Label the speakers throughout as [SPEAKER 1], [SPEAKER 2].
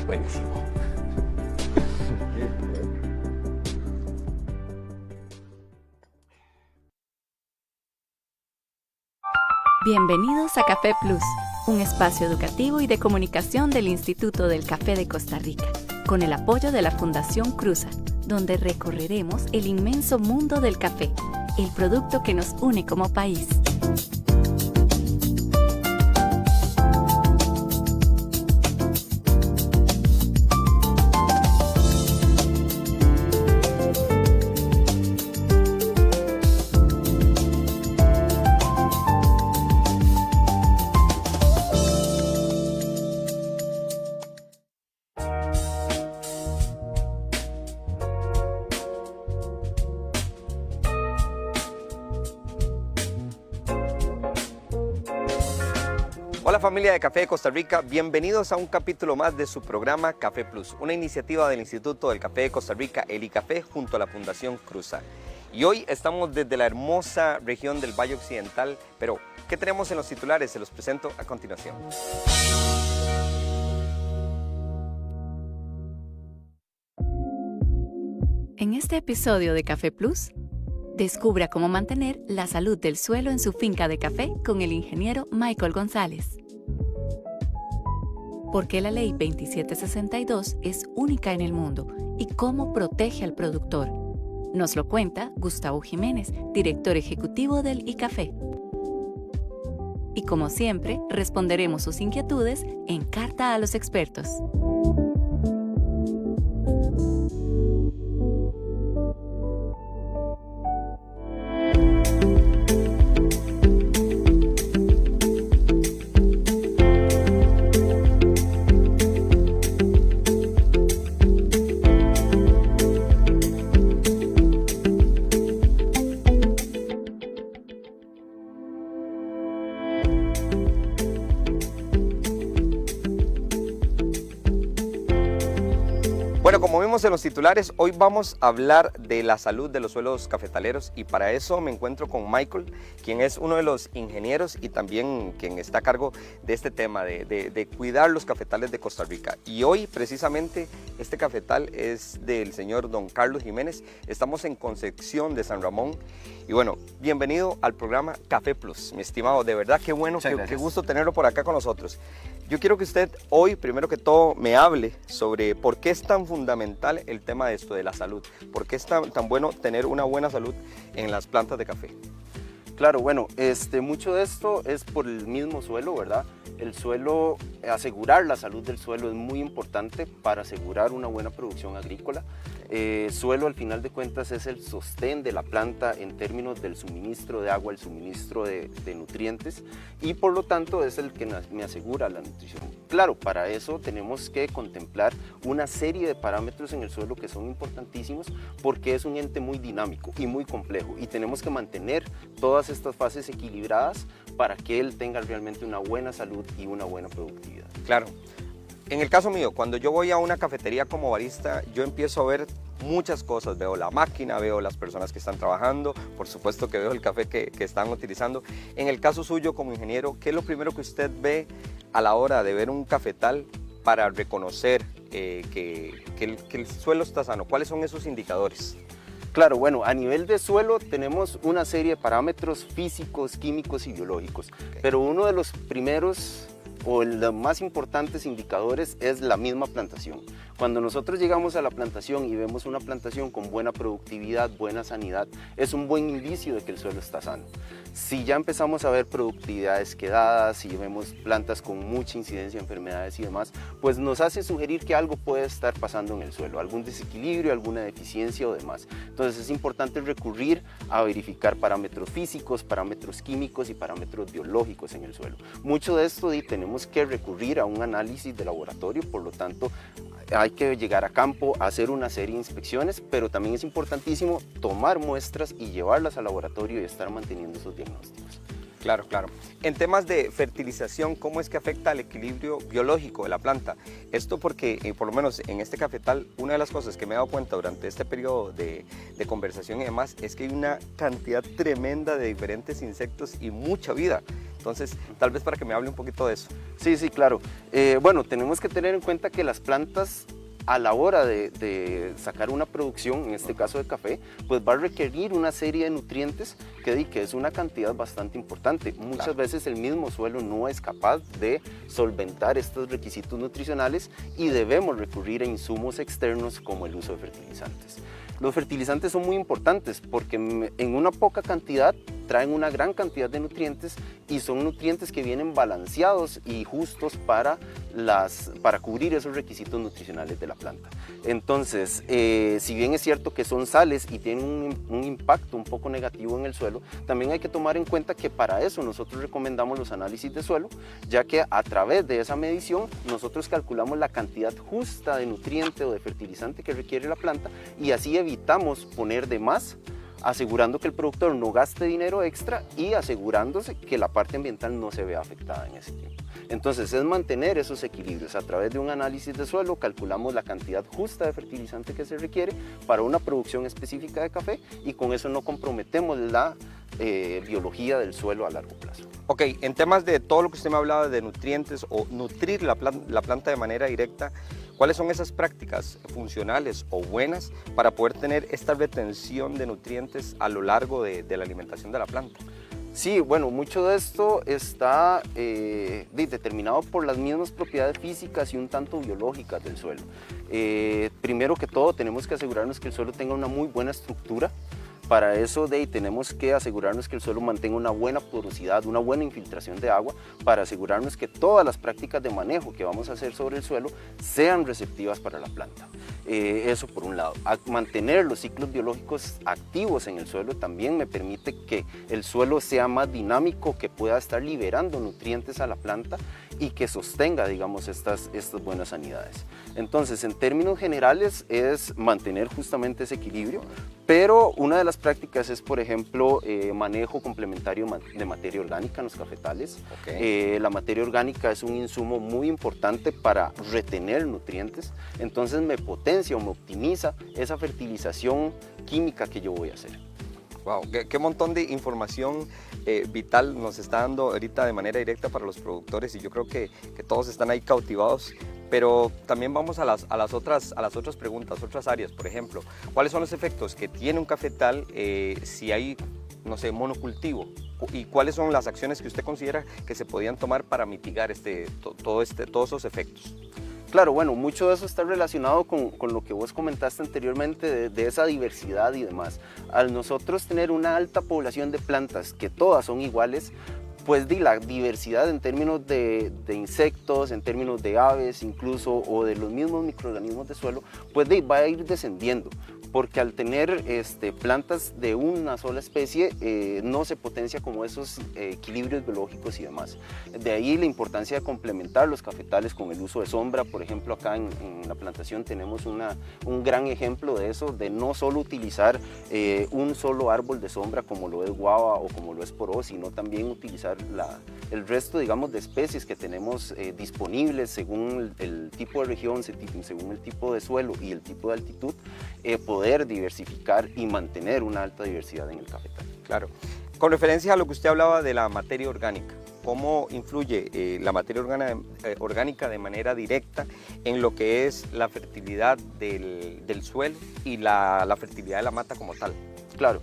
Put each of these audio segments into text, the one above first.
[SPEAKER 1] Buenísimo.
[SPEAKER 2] Bienvenidos a Café Plus, un espacio educativo y de comunicación del Instituto del Café de Costa Rica, con el apoyo de la Fundación Cruza, donde recorreremos el inmenso mundo del café, el producto que nos une como país.
[SPEAKER 3] Hola familia de Café de Costa Rica, bienvenidos a un capítulo más de su programa Café Plus, una iniciativa del Instituto del Café de Costa Rica, el ICAFé, junto a la Fundación Cruza. Y hoy estamos desde la hermosa región del Valle Occidental, pero ¿qué tenemos en los titulares? Se los presento a continuación.
[SPEAKER 2] En este episodio de Café Plus, descubra cómo mantener la salud del suelo en su finca de café con el ingeniero Michael González. ¿Por qué la Ley 2762 es única en el mundo y cómo protege al productor? Nos lo cuenta Gustavo Jiménez, director ejecutivo del ICAFé. Y como siempre, responderemos sus inquietudes en Carta a los Expertos.
[SPEAKER 3] Bueno, como vimos en los titulares, hoy vamos a hablar de la salud de los suelos cafetaleros y para eso me encuentro con Michael, quien es uno de los ingenieros y también quien está a cargo de este tema, de cuidar los cafetales de Costa Rica. Y hoy precisamente este cafetal es del señor don Carlos Jiménez, estamos en Concepción de San Ramón y bueno, bienvenido al programa Café Plus, mi estimado, de verdad qué bueno, qué gusto tenerlo por acá con nosotros. Yo quiero que usted hoy, primero que todo, me hable sobre por qué es tan fundamental el tema de esto, de la salud. ¿Por qué es tan bueno tener una buena salud en las plantas de café?
[SPEAKER 4] Claro, bueno, mucho de esto es por el mismo suelo, ¿verdad? El suelo, asegurar la salud del suelo es muy importante para asegurar una buena producción agrícola. Suelo, al final de cuentas, es el sostén de la planta en términos del suministro de agua, el suministro de nutrientes y por lo tanto es el que me asegura la nutrición. Claro, para eso tenemos que contemplar una serie de parámetros en el suelo que son importantísimos porque es un ente muy dinámico y muy complejo y tenemos que mantener todas estas fases equilibradas para que él tenga realmente una buena salud y una buena productividad.
[SPEAKER 3] Claro. En el caso mío, cuando yo voy a una cafetería como barista, yo empiezo a ver muchas cosas. Veo la máquina, veo las personas que están trabajando, por supuesto que veo el café que están utilizando. En el caso suyo como ingeniero, ¿qué es lo primero que usted ve a la hora de ver un cafetal para reconocer que el suelo está sano? ¿Cuáles son esos indicadores?
[SPEAKER 4] Claro, bueno, a nivel de suelo tenemos una serie de parámetros físicos, químicos y biológicos, pero uno de los primeros o los más importantes indicadores es la misma plantación. Cuando nosotros llegamos a la plantación y vemos una plantación con buena productividad, buena sanidad, es un buen indicio de que el suelo está sano. Si ya empezamos a ver productividades quedadas, si vemos plantas con mucha incidencia de enfermedades y demás, pues nos hace sugerir que algo puede estar pasando en el suelo, algún desequilibrio, alguna deficiencia o demás. Entonces es importante recurrir a verificar parámetros físicos, parámetros químicos y parámetros biológicos en el suelo. Mucho de esto tenemos que recurrir a un análisis de laboratorio, por lo tanto hay que llegar a campo, hacer una serie de inspecciones, pero también es importantísimo tomar muestras y llevarlas al laboratorio y estar manteniendo esos diagnósticos.
[SPEAKER 3] Claro, claro. En temas de fertilización, ¿cómo es que afecta al equilibrio biológico de la planta? Esto porque, por lo menos en este cafetal, una de las cosas que me he dado cuenta durante este periodo de conversación y demás, es que hay una cantidad tremenda de diferentes insectos y mucha vida. Entonces, tal vez para que me hable un poquito de eso.
[SPEAKER 4] Sí, sí, claro. Bueno, tenemos que tener en cuenta que las plantas, a la hora de sacar una producción, en este caso de café, pues va a requerir una serie de nutrientes que es una cantidad bastante importante. Muchas veces el mismo suelo no es capaz de solventar estos requisitos nutricionales y debemos recurrir a insumos externos como el uso de fertilizantes. Los fertilizantes son muy importantes porque en una poca cantidad traen una gran cantidad de nutrientes y son nutrientes que vienen balanceados y justos para cubrir esos requisitos nutricionales de la planta. Entonces, si bien es cierto que son sales y tienen un impacto un poco negativo en el suelo, también hay que tomar en cuenta que para eso nosotros recomendamos los análisis de suelo, ya que a través de esa medición nosotros calculamos la cantidad justa de nutriente o de fertilizante que requiere la planta y así evitamos poner de más, asegurando que el productor no gaste dinero extra y asegurándose que la parte ambiental no se vea afectada en ese tiempo. Entonces es mantener esos equilibrios. A través de un análisis de suelo calculamos la cantidad justa de fertilizante que se requiere para una producción específica de café y con eso no comprometemos la biología del suelo a largo plazo.
[SPEAKER 3] Ok, en temas de todo lo que usted me hablaba de nutrientes o nutrir la planta de manera directa, ¿cuáles son esas prácticas funcionales o buenas para poder tener esta retención de nutrientes a lo largo de la alimentación de la planta?
[SPEAKER 4] Sí, bueno, mucho de esto está determinado por las mismas propiedades físicas y un tanto biológicas del suelo. Primero que todo, tenemos que asegurarnos que el suelo tenga una muy buena estructura. Para eso tenemos que asegurarnos que el suelo mantenga una buena porosidad, una buena infiltración de agua, para asegurarnos que todas las prácticas de manejo que vamos a hacer sobre el suelo sean receptivas para la planta. Eso por un lado. Mantener los ciclos biológicos activos en el suelo también me permite que el suelo sea más dinámico, que pueda estar liberando nutrientes a la planta y que sostenga, digamos, estas buenas sanidades. Entonces, en términos generales, es mantener justamente ese equilibrio, pero una de las prácticas es, por ejemplo, manejo complementario de materia orgánica en los cafetales. Okay. La materia orgánica es un insumo muy importante para retener nutrientes, entonces me potencia o me optimiza esa fertilización química que yo voy a hacer.
[SPEAKER 3] Wow, qué montón de información vital nos está dando ahorita de manera directa para los productores y yo creo que todos están ahí cautivados. Pero también vamos a las otras preguntas, otras áreas. Por ejemplo, ¿cuáles son los efectos que tiene un cafetal si hay, no sé, monocultivo? ¿Y cuáles son las acciones que usted considera que se podían tomar para mitigar todos esos efectos?
[SPEAKER 4] Claro, bueno, mucho de eso está relacionado con lo que vos comentaste anteriormente de esa diversidad y demás. Al nosotros tener una alta población de plantas que todas son iguales, pues la diversidad en términos de insectos, en términos de aves incluso, o de los mismos microorganismos de suelo, pues va a ir descendiendo. Porque al tener plantas de una sola especie no se potencia como esos equilibrios biológicos y demás. De ahí la importancia de complementar los cafetales con el uso de sombra. Por ejemplo, acá en la plantación tenemos un gran ejemplo de eso, de no solo utilizar un solo árbol de sombra como lo es guava o como lo es poró, sino también utilizar el resto, digamos, de especies que tenemos disponibles según el tipo de región, según el tipo de suelo y el tipo de altitud, poder diversificar y mantener una alta diversidad en el cafetal.
[SPEAKER 3] Claro. Con referencia a lo que usted hablaba de la materia orgánica, ¿cómo influye la materia orgánica de manera directa en lo que es la fertilidad del suelo y la fertilidad de la mata como tal?
[SPEAKER 4] Claro.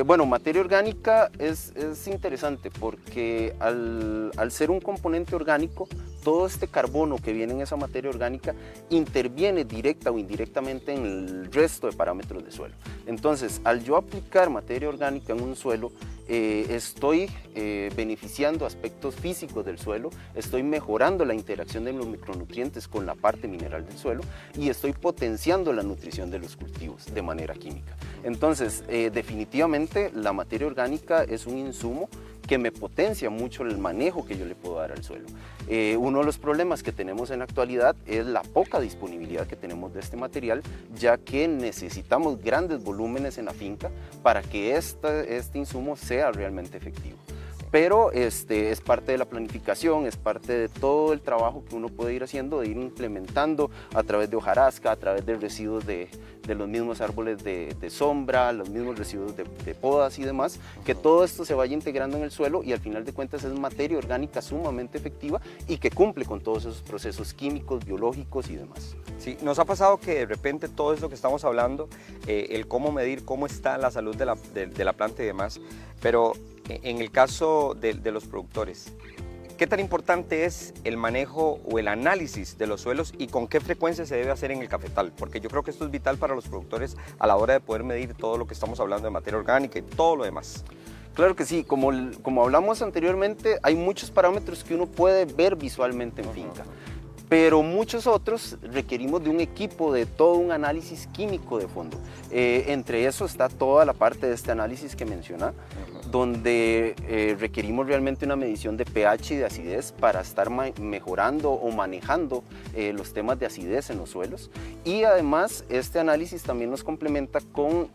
[SPEAKER 4] Bueno, materia orgánica es interesante porque al ser un componente orgánico, todo este carbono que viene en esa materia orgánica interviene directa o indirectamente en el resto de parámetros de suelo. Entonces, al yo aplicar materia orgánica en un suelo, estoy beneficiando aspectos físicos del suelo, estoy mejorando la interacción de los micronutrientes con la parte mineral del suelo y estoy potenciando la nutrición de los cultivos de manera química. Entonces, definitivamente la materia orgánica es un insumo que me potencia mucho el manejo que yo le puedo dar al suelo. Uno de los problemas que tenemos en la actualidad es la poca disponibilidad que tenemos de este material, ya que necesitamos grandes volúmenes en la finca para que este insumo sea realmente efectivo. pero es parte de la planificación, es parte de todo el trabajo que uno puede ir haciendo, de ir implementando a través de hojarasca, a través de residuos de los mismos árboles de sombra, los mismos residuos de podas y demás, que todo esto se vaya integrando en el suelo y al final de cuentas es materia orgánica sumamente efectiva y que cumple con todos esos procesos químicos, biológicos y demás.
[SPEAKER 3] Sí, nos ha pasado que de repente todo esto que estamos hablando, el cómo medir cómo está la salud de la planta y demás, pero en el caso de los productores, ¿qué tan importante es el manejo o el análisis de los suelos y con qué frecuencia se debe hacer en el cafetal? Porque yo creo que esto es vital para los productores a la hora de poder medir todo lo que estamos hablando de materia orgánica y todo lo demás.
[SPEAKER 4] Claro que sí, como hablamos anteriormente, hay muchos parámetros que uno puede ver visualmente en finca, pero muchos otros requerimos de un equipo de todo un análisis químico de fondo. Entre eso está toda la parte de este análisis que menciona, donde requerimos realmente una medición de pH y de acidez para estar mejorando o manejando los temas de acidez en los suelos, y además este análisis también nos complementa con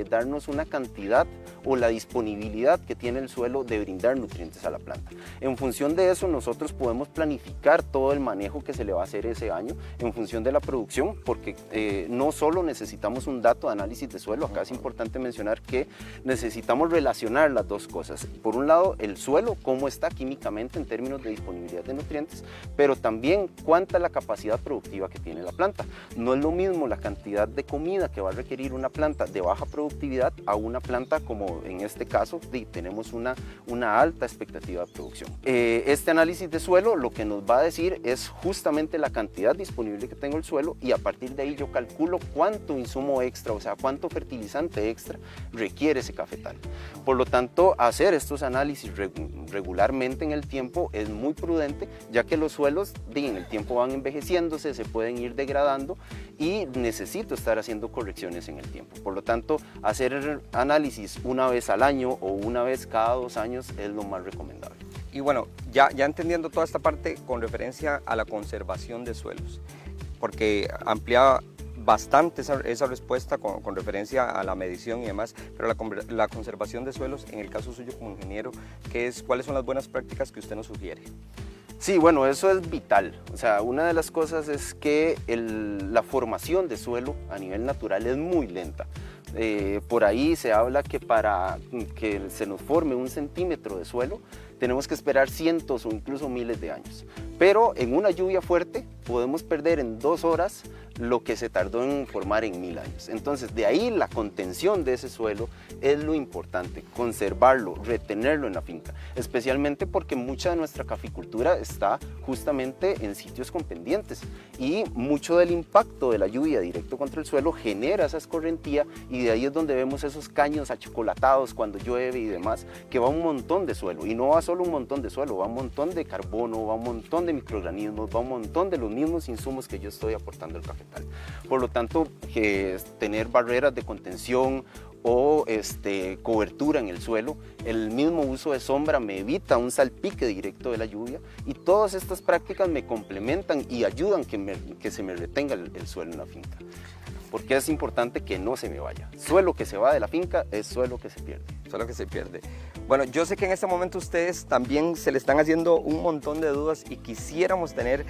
[SPEAKER 4] darnos una cantidad o la disponibilidad que tiene el suelo de brindar nutrientes a la planta. En función de eso nosotros podemos planificar todo el manejo que se le va a hacer ese año en función de la producción, porque no solo necesitamos un dato de análisis de suelo, acá es importante mencionar que necesitamos relacionar las dos cosas. Por un lado, el suelo, cómo está químicamente en términos de disponibilidad de nutrientes, pero también cuánta es la capacidad productiva que tiene la planta. No es lo mismo la cantidad de comida que va a requerir una planta de baja productividad a una planta como en este caso tenemos una alta expectativa de producción. Este análisis de suelo lo que nos va a decir es justamente la cantidad disponible que tengo el suelo, y a partir de ahí yo calculo cuánto insumo extra, o sea, cuánto fertilizante extra requiere ese cafetal. Por lo tanto, hacer estos análisis regularmente en el tiempo es muy prudente, ya que los suelos en el tiempo van envejeciéndose, se pueden ir degradando y necesito estar haciendo correcciones en el tiempo. Por lo tanto, hacer análisis una vez al año o una vez cada 2 años es lo más recomendable.
[SPEAKER 3] Y bueno, ya entendiendo toda esta parte con referencia a la conservación de suelos, porque amplía bastante esa respuesta con referencia a la medición y demás, pero la conservación de suelos, en el caso suyo como ingeniero, ¿cuáles son las buenas prácticas que usted nos sugiere?
[SPEAKER 4] Sí, bueno, eso es vital. O sea, una de las cosas es que la formación de suelo a nivel natural es muy lenta. Por ahí se habla que para que se nos forme 1 centímetro de suelo tenemos que esperar cientos o incluso miles de años. Pero en una lluvia fuerte podemos perder en 2 horas lo que se tardó en formar en 1000 años. Entonces, de ahí la contención de ese suelo es lo importante, conservarlo, retenerlo en la finca, especialmente porque mucha de nuestra caficultura está justamente en sitios con pendientes y mucho del impacto de la lluvia directo contra el suelo genera esa escorrentía, y de ahí es donde vemos esos caños achocolatados cuando llueve y demás, que va un montón de suelo, y no va solo un montón de suelo, va un montón de carbono, va un montón de microorganismos, va un montón de los mismos insumos que yo estoy aportando al cafetal. Por lo tanto, tener barreras de contención o cobertura en el suelo, el mismo uso de sombra me evita un salpique directo de la lluvia, y todas estas prácticas me complementan y ayudan que se me retenga el suelo en la finca, porque es importante que no se me vaya. Suelo que se va de la finca es suelo que se pierde.
[SPEAKER 3] Suelo que se pierde. Bueno, yo sé que en este momento ustedes también se le están haciendo un montón de dudas y quisiéramos tener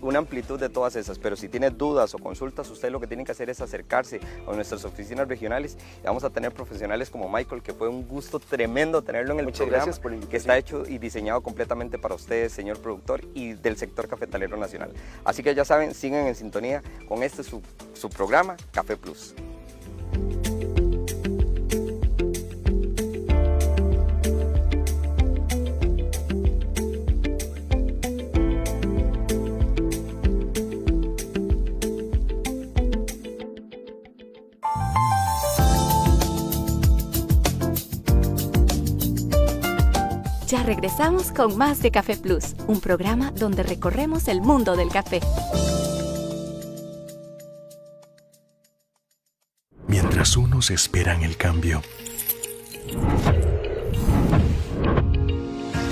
[SPEAKER 3] una amplitud de todas esas, pero si tiene dudas o consultas, usted lo que tiene que hacer es acercarse a nuestras oficinas regionales, y vamos a tener profesionales como Michael, que fue un gusto tremendo tenerlo en el programa.
[SPEAKER 4] Muchas gracias por la invitación.
[SPEAKER 3] Que está hecho y diseñado completamente para ustedes, señor productor, y del sector cafetalero nacional. Así que ya saben, sigan en sintonía con su programa Café Plus.
[SPEAKER 2] Ya regresamos con más de Café Plus, un programa donde recorremos el mundo del café.
[SPEAKER 1] Mientras unos esperan el cambio,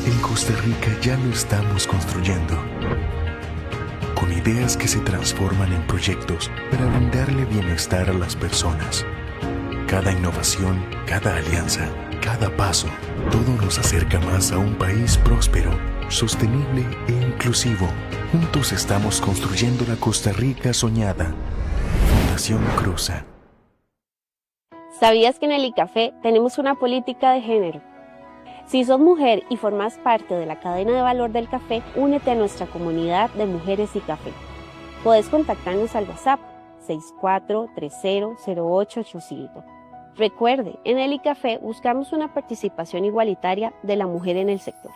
[SPEAKER 1] en Costa Rica ya lo estamos construyendo, con ideas que se transforman en proyectos para brindarle bienestar a las personas. Cada innovación, cada alianza, cada cada paso, todo nos acerca más a un país próspero, sostenible e inclusivo. Juntos estamos construyendo la Costa Rica soñada. Fundación Cruza.
[SPEAKER 5] ¿Sabías que en el ICAFE tenemos una política de género? Si sos mujer y formas parte de la cadena de valor del café, únete a nuestra comunidad de mujeres y café. Podés contactarnos al WhatsApp 64300885. Recuerde, en el ICAFE buscamos una participación igualitaria de la mujer en el sector.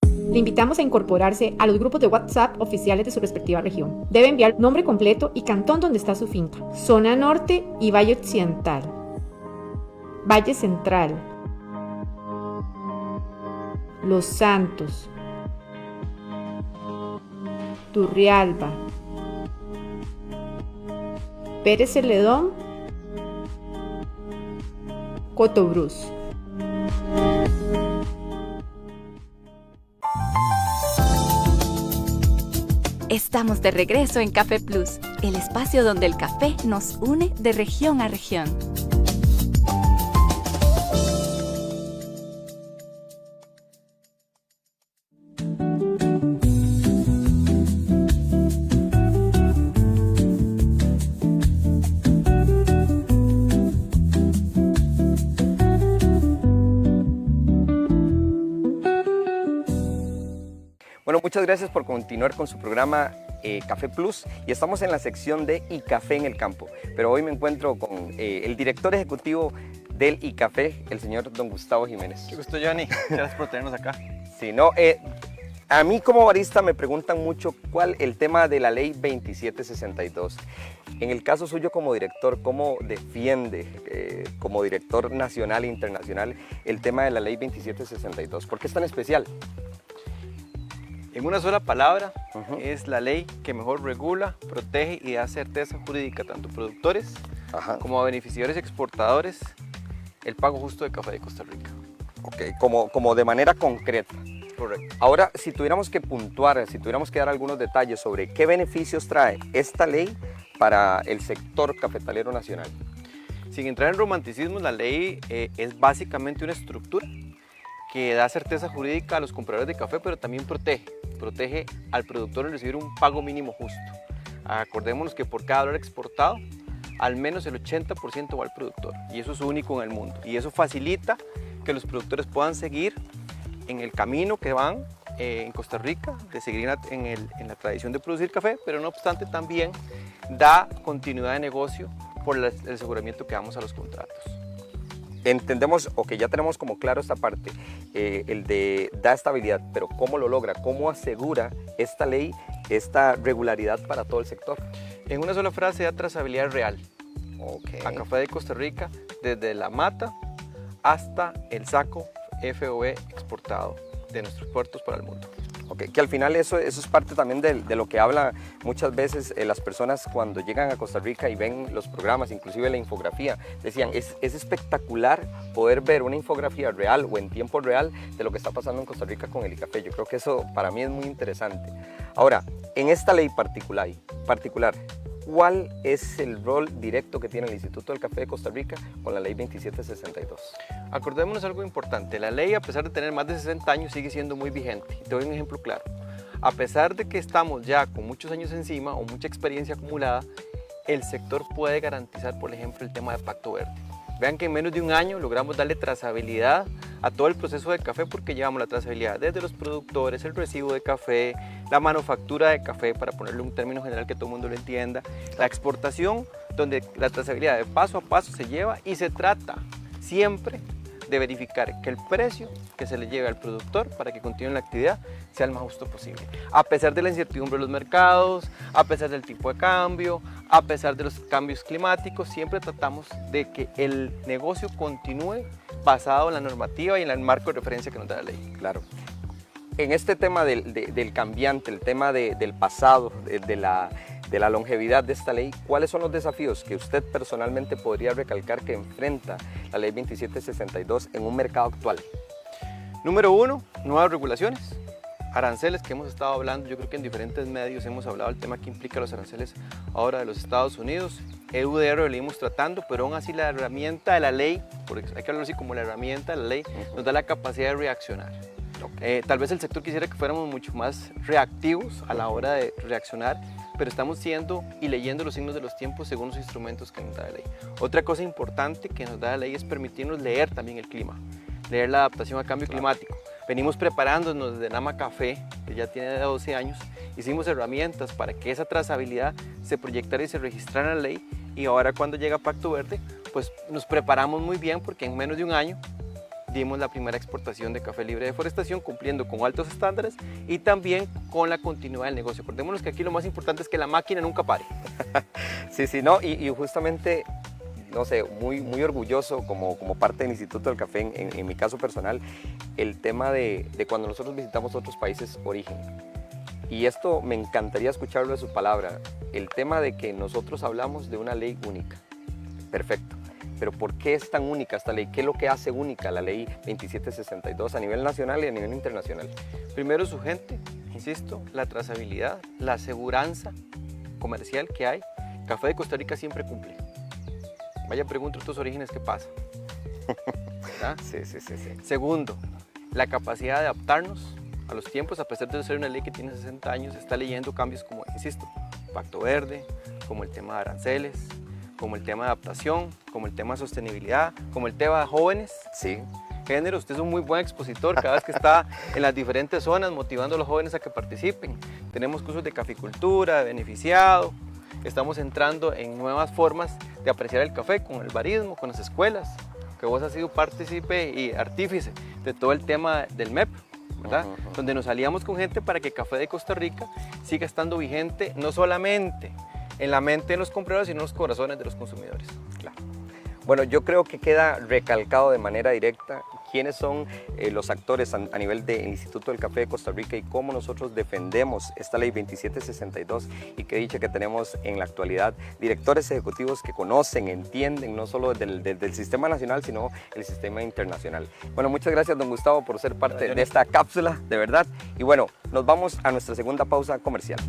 [SPEAKER 6] Le invitamos a incorporarse a los grupos de WhatsApp oficiales de su respectiva región. Debe enviar nombre completo y cantón donde está su finca. Zona Norte y Valle Occidental. Valle Central. Los Santos. Turrialba. Pérez Celedón. Cotobruz.
[SPEAKER 2] Estamos de regreso en Café Plus, el espacio donde el café nos une de región a región.
[SPEAKER 3] Bueno, muchas gracias por continuar con su programa Café Plus y estamos en la sección de ICAFE en el campo. Pero hoy me encuentro con el director ejecutivo del ICAFE, el señor don Gustavo Jiménez.
[SPEAKER 7] Qué gusto, Johnny. Gracias por tenernos acá.
[SPEAKER 3] Sí, no, a mí como barista me preguntan mucho cuál el tema de la ley 2762. En el caso suyo como director, ¿cómo defiende como director nacional e internacional el tema de la ley 2762? ¿Por qué es tan especial?
[SPEAKER 7] En una sola palabra, es la ley que mejor regula, protege y da certeza jurídica tanto a productores como a beneficiarios y exportadores el pago justo de café de Costa Rica.
[SPEAKER 3] Ok, como de manera concreta.
[SPEAKER 7] Correcto.
[SPEAKER 3] Ahora, si tuviéramos que puntuar, si tuviéramos que dar algunos detalles sobre qué beneficios trae esta ley para el sector cafetalero nacional.
[SPEAKER 7] Sin entrar en romanticismo, la ley es básicamente una estructura que da certeza jurídica a los compradores de café, pero también protege al productor en recibir un pago mínimo justo. Acordémonos que por cada dólar exportado, al menos el 80% va al productor, y eso es único en el mundo. Y eso facilita que los productores puedan seguir en el camino que van en Costa Rica, de seguir en la tradición de producir café, pero no obstante también da continuidad de negocio por el aseguramiento que damos a los contratos.
[SPEAKER 3] Entendemos, o que ya tenemos como claro esta parte, el de da estabilidad, pero ¿cómo lo logra? ¿Cómo asegura esta ley esta regularidad para todo el sector?
[SPEAKER 7] En una sola frase, da trazabilidad real.
[SPEAKER 3] Okay.
[SPEAKER 7] A café de Costa Rica, desde la mata hasta el saco FOB exportado de nuestros puertos para el mundo.
[SPEAKER 3] Okay. Que al final eso es parte también de lo que habla muchas veces las personas cuando llegan a Costa Rica y ven los programas, inclusive la infografía. Decían, es espectacular poder ver una infografía real o en tiempo real de lo que está pasando en Costa Rica con el ICAFE. Yo creo que eso para mí es muy interesante. Ahora, en esta ley particular, ¿cuál es el rol directo que tiene el Instituto del Café de Costa Rica con la ley 2762?
[SPEAKER 7] Acordémonos algo importante, la ley, a pesar de tener más de 60 años, sigue siendo muy vigente. Te doy un ejemplo claro. A pesar de que estamos ya con muchos años encima o mucha experiencia acumulada, el sector puede garantizar, por ejemplo, el tema de Pacto Verde. Vean que en menos de un año logramos darle trazabilidad a todo el proceso del café, porque llevamos la trazabilidad desde los productores, el recibo de café, la manufactura de café, para ponerle un término general que todo el mundo lo entienda, la exportación, donde la trazabilidad de paso a paso se lleva, y se trata siempre de verificar que el precio que se le lleve al productor para que continúe la actividad sea el más justo posible. A pesar de la incertidumbre de los mercados, a pesar del tipo de cambio, a pesar de los cambios climáticos, siempre tratamos de que el negocio continúe basado en la normativa y en el marco de referencia que nos da la ley.
[SPEAKER 3] Claro. En este tema del cambiante, el tema del pasado, de la longevidad de esta ley, ¿cuáles son los desafíos que usted personalmente podría recalcar que enfrenta la ley 2762 en un mercado actual?
[SPEAKER 7] Número 1, nuevas regulaciones. aranceles que hemos estado hablando, yo creo que en diferentes medios hemos hablado del tema que implica los aranceles ahora de los Estados Unidos. EUDR lo venimos tratando, pero aún así la herramienta de la ley, porque hay que hablarlo así como la herramienta de la ley, nos da la capacidad de reaccionar. Tal vez el sector quisiera que fuéramos mucho más reactivos a la hora de reaccionar, pero estamos siendo y leyendo los signos de los tiempos según los instrumentos que nos da la ley. Otra cosa importante que nos da la ley es permitirnos leer también el clima, leer la adaptación al cambio climático. Venimos preparándonos desde Nama Café, que ya tiene 12 años, hicimos herramientas para que esa trazabilidad se proyectara y se registrara en la ley, y ahora cuando llega Pacto Verde, pues nos preparamos muy bien porque en menos de un año dimos la primera exportación de café libre de deforestación, cumpliendo con altos estándares y también con la continuidad del negocio. Acordémonos que aquí lo más importante es que la máquina nunca pare.
[SPEAKER 3] Sí, no, y justamente, no sé, muy orgulloso como parte del Instituto del Café, en mi caso personal, el tema de cuando nosotros visitamos otros países origen. Y esto me encantaría escucharlo de su palabra, el tema de que nosotros hablamos de una ley única. Perfecto. Pero ¿por qué es tan única esta ley? ¿Qué es lo que hace única la ley 2762 a nivel nacional y a nivel internacional?
[SPEAKER 7] Primero su gente, insisto, la trazabilidad, la aseguranza comercial que hay. Café de Costa Rica siempre cumple. Vaya, pregunta a otros orígenes qué pasa. ¿Verdad?
[SPEAKER 3] Sí.
[SPEAKER 7] Segundo, la capacidad de adaptarnos a los tiempos, a pesar de ser una ley que tiene 60 años, está leyendo cambios como, insisto, Pacto Verde, como el tema de aranceles, como el tema de adaptación, como el tema de sostenibilidad, como el tema de jóvenes.
[SPEAKER 3] Sí.
[SPEAKER 7] Género, usted es un muy buen expositor cada vez que está en las diferentes zonas motivando a los jóvenes a que participen. Tenemos cursos de caficultura, de beneficiado, estamos entrando en nuevas formas de apreciar el café con el barismo, con las escuelas, que vos has sido partícipe y artífice de todo el tema del MEP, ¿verdad? Donde nos aliamos con gente para que Café de Costa Rica siga estando vigente, no solamente en la mente de los compradores, sino en los corazones de los consumidores.
[SPEAKER 3] Claro. Bueno, yo creo que queda recalcado de manera directa quiénes son los actores a nivel del Instituto del Café de Costa Rica y cómo nosotros defendemos esta ley 2762, y qué dicha que tenemos en la actualidad directores ejecutivos que conocen, entienden no solo del sistema nacional, sino el sistema internacional. Bueno, muchas gracias, don Gustavo, por ser parte de esta cápsula, de verdad. Y bueno, nos vamos a nuestra segunda pausa comercial.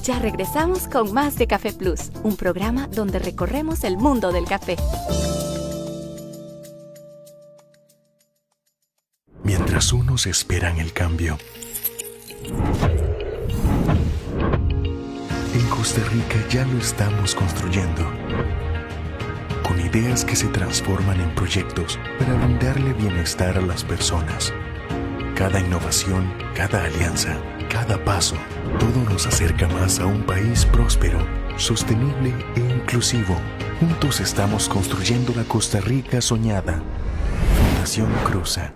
[SPEAKER 2] Ya regresamos con más de Café Plus, un programa donde recorremos el mundo del café.
[SPEAKER 1] Mientras unos esperan el cambio, en Costa Rica ya lo estamos construyendo, con ideas que se transforman en proyectos para brindarle bienestar a las personas. Cada innovación, cada alianza, cada paso, todo nos acerca más a un país próspero, sostenible e inclusivo. Juntos estamos construyendo la Costa Rica soñada. Fundación Cruza.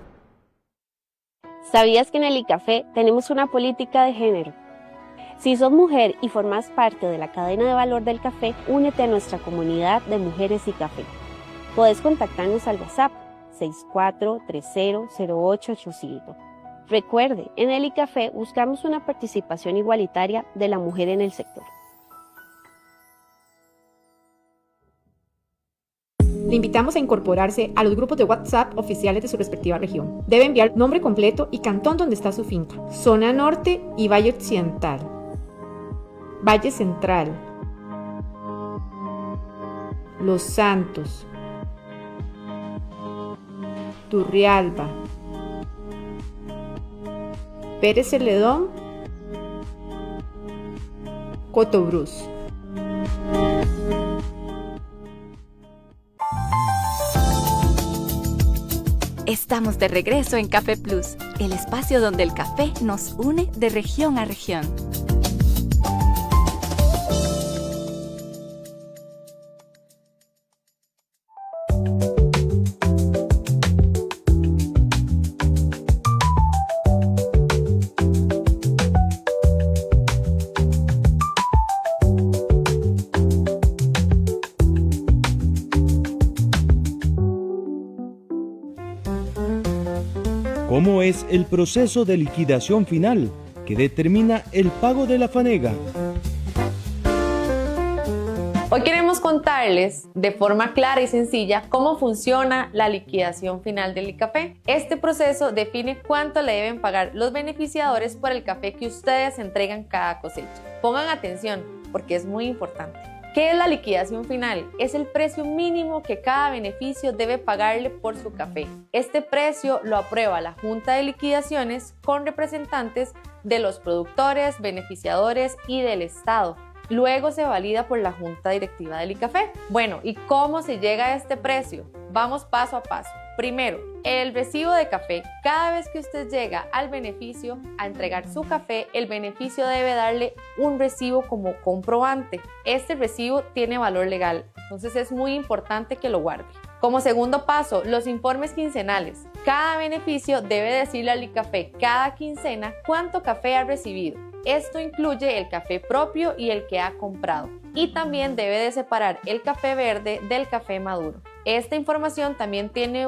[SPEAKER 5] ¿Sabías que en el ICAFE tenemos una política de género? Si sos mujer y formas parte de la cadena de valor del café, únete a nuestra comunidad de mujeres y café. Podés contactarnos al WhatsApp 64300885. Recuerde, en el ICAFE buscamos una participación igualitaria de la mujer en el sector.
[SPEAKER 6] Le invitamos a incorporarse a los grupos de WhatsApp oficiales de su respectiva región. Debe enviar nombre completo y cantón donde está su finca. Zona Norte y Valle Occidental. Valle Central. Los Santos. Turrialba. Pérez Celedón. Cotobruz.
[SPEAKER 2] Estamos de regreso en Café Plus, el espacio donde el café nos une de región a región.
[SPEAKER 8] ¿Cómo es el proceso de liquidación final que determina el pago de la fanega?
[SPEAKER 9] Hoy queremos contarles de forma clara y sencilla cómo funciona la liquidación final del café. Este proceso define cuánto le deben pagar los beneficiadores por el café que ustedes entregan cada cosecha. Pongan atención porque es muy importante. ¿Qué es la liquidación final? Es el precio mínimo que cada beneficio debe pagarle por su café. Este precio lo aprueba la Junta de Liquidaciones con representantes de los productores, beneficiadores y del Estado. Luego se valida por la Junta Directiva del ICAFE. Bueno, ¿y cómo se llega a este precio? Vamos paso a paso. Primero, el recibo de café. Cada vez que usted llega al beneficio a entregar su café, el beneficio debe darle un recibo como comprobante. Este recibo tiene valor legal, entonces es muy importante que lo guarde. Como segundo paso, los informes quincenales. Cada beneficio debe decirle al ICAFE cada quincena cuánto café ha recibido. Esto incluye el café propio y el que ha comprado. Y también debe de separar el café verde del café maduro. Esta información también tiene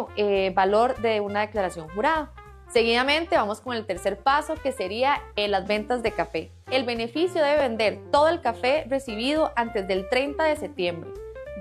[SPEAKER 9] valor de una declaración jurada. Seguidamente vamos con el tercer paso, que sería las ventas de café. El beneficio debe vender todo el café recibido antes del 30 de septiembre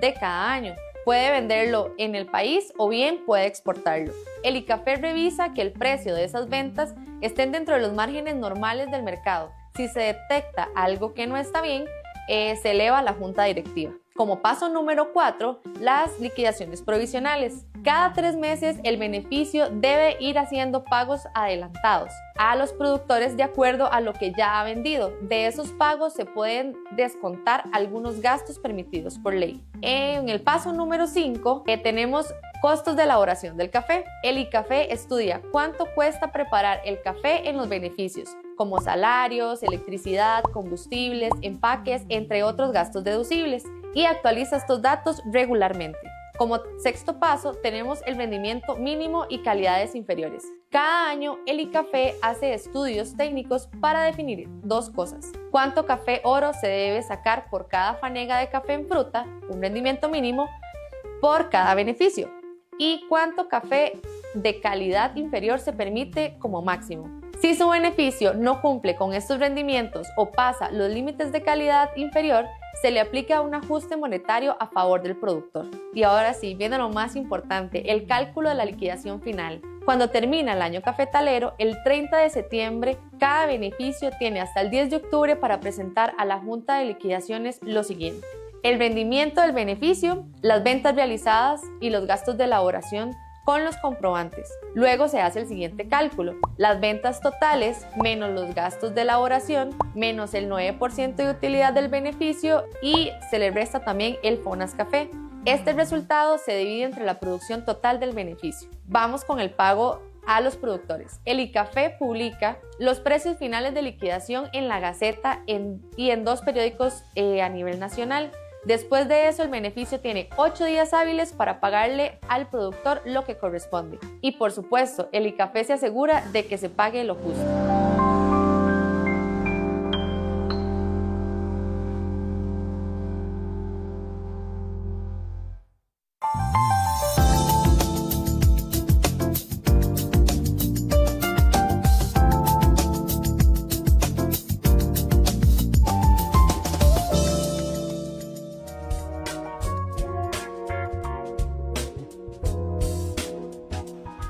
[SPEAKER 9] de cada año. Puede venderlo en el país o bien puede exportarlo. El ICAFE revisa que el precio de esas ventas estén dentro de los márgenes normales del mercado. Si se detecta algo que no está bien, se eleva a la Junta Directiva. Como paso número 4, las liquidaciones provisionales. Cada 3 meses el beneficio debe ir haciendo pagos adelantados a los productores de acuerdo a lo que ya ha vendido. De esos pagos se pueden descontar algunos gastos permitidos por ley. En el paso número 5 tenemos costos de elaboración del café. El ICAFE estudia cuánto cuesta preparar el café en los beneficios, como salarios, electricidad, combustibles, empaques, entre otros gastos deducibles, y actualiza estos datos regularmente. Como sexto paso, tenemos el rendimiento mínimo y calidades inferiores. Cada año el ICAFE hace estudios técnicos para definir 2 cosas: cuánto café oro se debe sacar por cada fanega de café en fruta, un rendimiento mínimo, por cada beneficio, y cuánto café de calidad inferior se permite como máximo. Si su beneficio no cumple con estos rendimientos o pasa los límites de calidad inferior, se le aplica un ajuste monetario a favor del productor. Y ahora sí, viene lo más importante, el cálculo de la liquidación final. Cuando termina el año cafetalero, el 30 de septiembre, cada beneficio tiene hasta el 10 de octubre para presentar a la Junta de Liquidaciones lo siguiente: el rendimiento del beneficio, las ventas realizadas y los gastos de elaboración con los comprobantes. Luego se hace el siguiente cálculo: las ventas totales menos los gastos de elaboración menos el 9% de utilidad del beneficio, y se le resta también el FONAS Café. Este resultado se divide entre la producción total del beneficio. Vamos con el pago a los productores. El ICAFE publica los precios finales de liquidación en la Gaceta y en 2 periódicos a nivel nacional. Después de eso, el beneficio tiene 8 días hábiles para pagarle al productor lo que corresponde. Y por supuesto, el ICAFE se asegura de que se pague lo justo.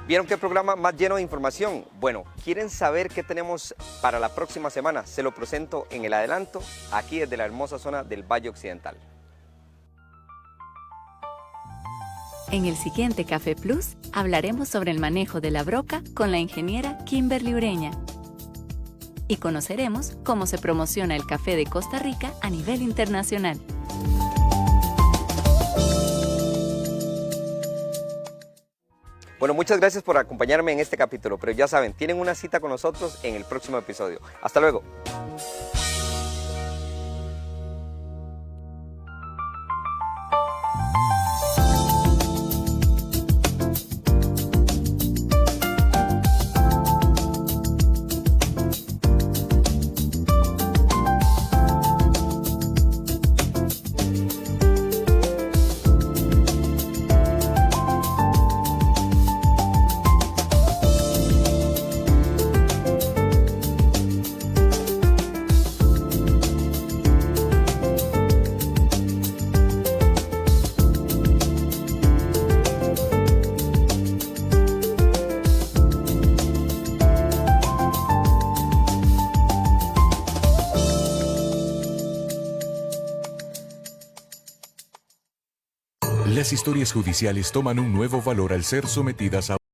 [SPEAKER 3] ¿Vieron qué programa más lleno de información? Bueno, ¿quieren saber qué tenemos para la próxima semana? Se lo presento en el adelanto, aquí desde la hermosa zona del Valle Occidental.
[SPEAKER 2] En el siguiente Café Plus hablaremos sobre el manejo de la broca con la ingeniera Kimberly Ureña. Y conoceremos cómo se promociona el café de Costa Rica a nivel internacional.
[SPEAKER 3] Bueno, muchas gracias por acompañarme en este capítulo, pero ya saben, tienen una cita con nosotros en el próximo episodio. Hasta luego.
[SPEAKER 1] historias judiciales toman un nuevo valor al ser sometidas a